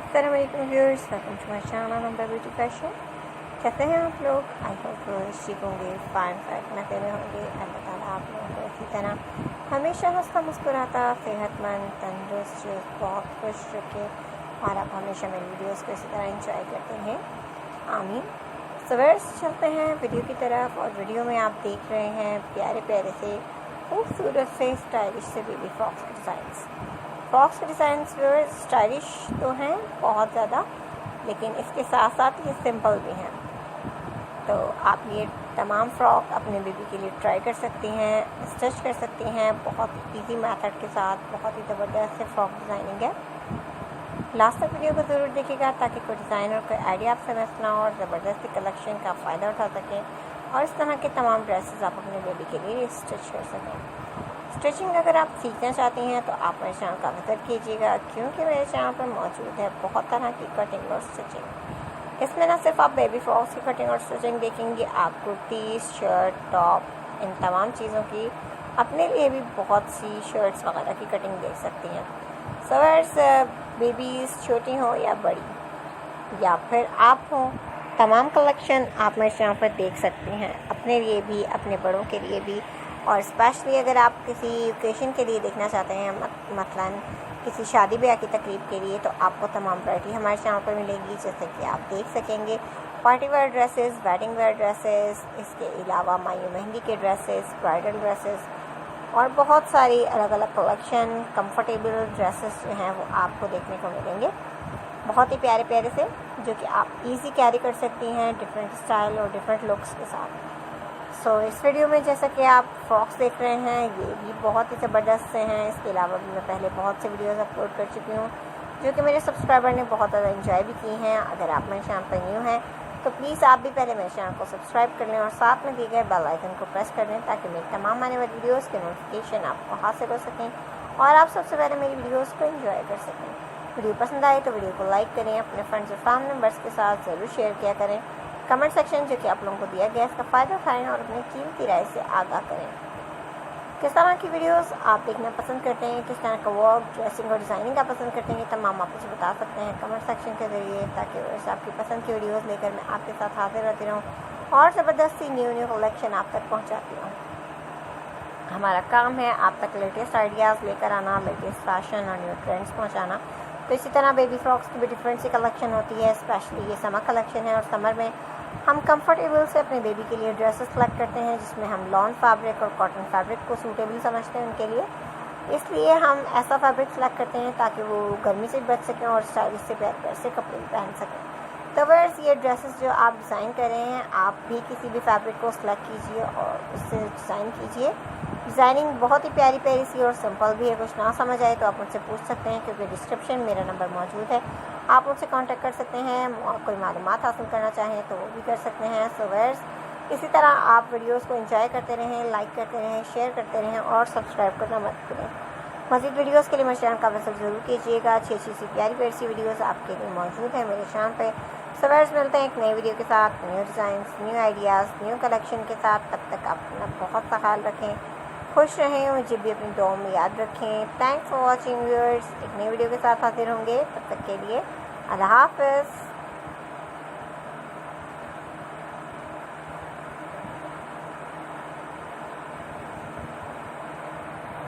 अस्सलाम वालेकुम viewers, welcome to my channel number beauty fashion. कैसे हैं आप लोग? आई होप ठीक होंगे, फाइन नशे में होंगे। अल्लाह ताला आप लोगों को इसी तरह हमेशा हंसता मुस्कुराता सेहतमंद तंदुरुस्त बहुत खुश रखे और आप हमेशा मेरी वीडियोस को इसी तरह इंजॉय करते हैं, आमीन। व्यूअर्स, चलते हैं वीडियो की तरफ। और वीडियो में आप देख रहे हैं प्यारे प्यारे से खूबसूरत से स्टाइलिश से बेबी फ्रॉक्स के डिज़ाइंस। फ्रॉक्स के डिज़ाइंस व्यूअर्स स्टाइलिश तो हैं बहुत ज़्यादा, लेकिन इसके साथ साथ ये सिंपल भी हैं। तो आप ये तमाम फ्रॉक अपने बेबी के लिए ट्राई कर सकती हैं, स्टिच कर सकती हैं बहुत इजी मेथड के साथ। बहुत ही ज़बरदस्त से फ्रॉक डिज़ाइनिंग है। लास्ट तक वीडियो को ज़रूर देखिएगा ताकि कोई डिज़ाइन और कोई आइडिया आपसे मिस ना हो और ज़बरदस्त कलेक्शन का फ़ायदा उठा सकें और इस तरह के तमाम ड्रेसेस आप अपने बेबी के लिए स्टिच कर सकें। स्टिचिंग अगर आप सीखना चाहती हैं तो आप मेरे चैनल का विजिट कीजिएगा, क्योंकि मेरे चैनल पर मौजूद है बहुत तरह की कटिंग और स्टिचिंग। इसमें न सिर्फ आप बेबी फ्रॉक्स की कटिंग और स्टिचिंग देखेंगे, आप कुर्ती, शर्ट, टॉप, इन तमाम चीज़ों की अपने लिए भी बहुत सी शर्ट्स वगैरह की कटिंग देख सकती हैं। व्यूअर्स, बेबीज़ छोटी हो या बड़ी या फिर आप हो, तमाम कलेक्शन आप मेरे चैनल पर देख सकती हैं, अपने लिए भी अपने बड़ों के लिए भी। और स्पेशली अगर आप किसी ओकेशन के लिए देखना चाहते हैं, मसलन किसी शादी ब्याह की तकरीब के लिए, तो आपको तमाम वैरायटी हमारे चैनल पर मिलेगी। जैसे कि आप देख सकेंगे party wear dresses, wedding where dresses, इसके अलावा मायू मेहंदी के ड्रेसेस, ब्राइडल ड्रेसेस और बहुत सारी अलग अलग कलेक्शन कंफर्टेबल ड्रेसेस जो हैं वो आपको देखने को मिलेंगे, बहुत ही प्यारे प्यारे से, जो कि आप इजी कैरी कर सकती हैं डिफरेंट स्टाइल और डिफरेंट लुक्स के साथ। इस वीडियो में जैसा कि आप फ्रॉक्स देख रहे हैं, ये भी बहुत ही ज़बरदस्त से हैं। इसके अलावा भी मैं पहले बहुत से वीडियोस अपलोड कर चुकी हूँ जो कि मेरे सब्सक्राइबर ने बहुत ज़्यादा एंजॉय भी की हैं। अगर आप मेरे चैनल पर न्यू हैं तो प्लीज़ आप भी पहले मेरे चैनल को सब्सक्राइब कर लें और साथ में दिए गए बेल आइकन को प्रेस कर लें ताकि मेरी तमाम आने वाली वीडियोज़ के नोटिफिकेशन आपको हासिल हो सकें और आप सबसे पहले मेरी वीडियोज़ को एंजॉय कर सकें। वीडियो पसंद आए तो वीडियो को लाइक करें, अपने फ्रेंड्स और फैमिली मेम्बर्स के साथ ज़रूर शेयर किया करें। कमेंट सेक्शन जो कि आप लोगों को दिया गया है इसका फ़ायदा उठाएं और अपनी कीमती राय से आगाह करें। किस तरह की वीडियोस आप देखना पसंद करते हैं, किस तरह का वर्क, ड्रेसिंग और डिज़ाइनिंग आप पसंद करते हैं, ये तमाम आप मुझे बता सकते हैं कमेंट सेक्शन के ज़रिए, ताकि वैसे आपकी पसंद की वीडियोस लेकर मैं आपके साथ हाजिर रहती रहूँ और ज़बरदस्त सी न्यू कलेक्शन आप तक पहुँचाती हूँ। हमारा काम है आप तक लेटेस्ट आइडियाज़ लेकर आना, लेटेस्ट फैशन और न्यू ट्रेंड्स पहुँचाना। तो इसी तरह बेबी फ्रॉक्स की भी डिफरेंट सी कलेक्शन होती है। स्पेशली ये समर कलेक्शन है और समर में हम कंफर्टेबल से अपने बेबी के लिए ड्रेसेस सेलेक्ट करते हैं, जिसमें हम लॉन फैब्रिक और कॉटन फैब्रिक को सूटेबल समझते हैं उनके लिए। इसलिए हम ऐसा फैब्रिक सेलेक्ट करते हैं ताकि वो गर्मी से बच सकें और स्टाइलिश से प्यार से कपड़े पहन सकें। तो व्यूअर्स, ये ड्रेसेस जो आप डिज़ाइन कर रहे हैं, आप भी किसी भी फैब्रिक को सेलेक्ट कीजिए और उससे डिज़ाइन कीजिए। डिज़ाइनिंग बहुत ही प्यारी प्यारी सी और सिंपल भी है। कुछ ना समझ आए तो आप मुझसे पूछ सकते हैं, क्योंकि डिस्क्रिप्शन मेरा नंबर मौजूद है, आप मुझसे कांटेक्ट कर सकते हैं। कोई मालूमात हासिल करना चाहें तो वो भी कर सकते हैं। व्यूअर्स, इसी तरह आप वीडियोस को एंजॉय करते रहें, लाइक करते रहें, शेयर करते रहें और सब्सक्राइब करना मत भूलें। मज़ीद वीडियोस के लिए मेरे चैनल का विजिट ज़रूर कीजिएगा। अच्छी अच्छी सी प्यारी प्यारी सी वीडियोस आपके लिए मौजूद है मेरे चैनल पे। व्यूअर्स, मिलते हैं एक नई वीडियो के साथ, new designs, new ideas, new collection के साथ। तब तक आप अपना बहुत सा ख्याल रखें, खुश रहें, मुझे भी अपनी दुआओं में याद रखें। Thanks for watching viewers. एक नई वीडियो के साथ हाजिर होंगे, तब तक के लिए अल्लाह हाफ़िज़।